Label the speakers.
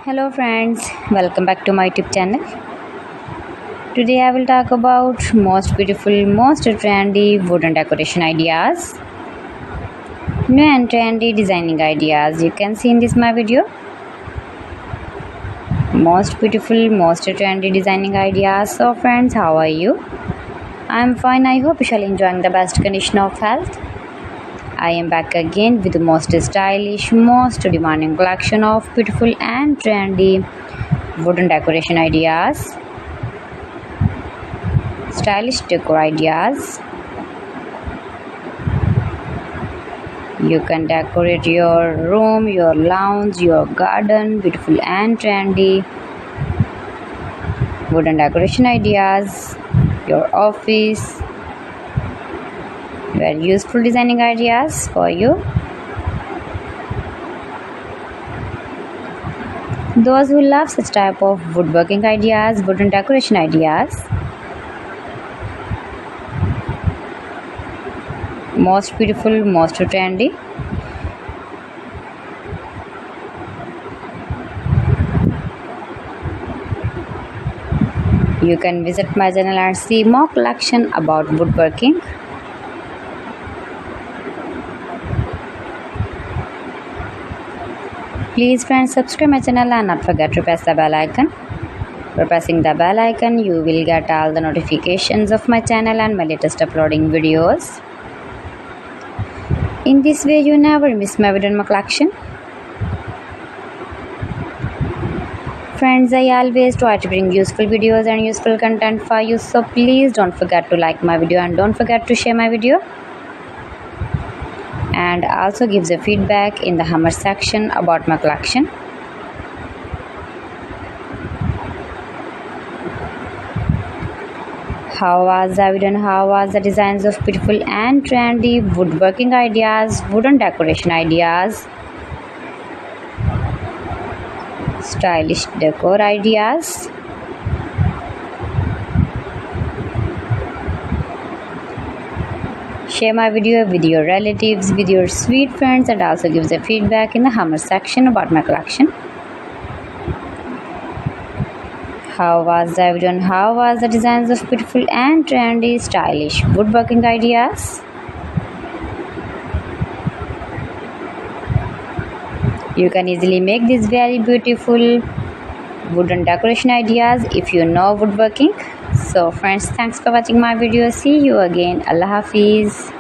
Speaker 1: Hello friends, welcome back to my YouTube channel. Today I will talk about most beautiful, most trendy wooden decoration ideas. New and trendy designing ideas you can see in this my video. Most beautiful, most trendy designing ideas. So friends, how are you? I am fine. I hope you shall enjoying the best condition of health. I am back again with the most stylish, most demanding collection of beautiful and trendy wooden decoration ideas, stylish decor ideas. You can decorate your room, your lounge, your garden, beautiful and trendy wooden decoration ideas, your office. Very useful designing ideas for you. Those who love such type of woodworking ideas, wooden decoration ideas. Most beautiful, most trendy. You can visit my channel and see more collection about woodworking. Please friends, subscribe my channel and not forget to press the bell icon. By pressing the bell icon, you will get all the notifications of my channel and my latest uploading videos. In this way, you never miss my video in my collection. Friends, I always try to bring useful videos and useful content for you, so please don't forget to like my video and don't forget to share my video. And also gives a feedback in the comment section about my collection. How was the video and how was the designs of beautiful and trendy woodworking ideas, wooden decoration ideas, stylish decor ideas. Share my video with your relatives, with your sweet friends, and also gives a feedback in the comment section about my collection. How was the video and how was the designs of beautiful and trendy stylish woodworking ideas? You can easily make these very beautiful wooden decoration ideas if you know woodworking. So friends, thanks for watching my video. See you again. Allah Hafiz.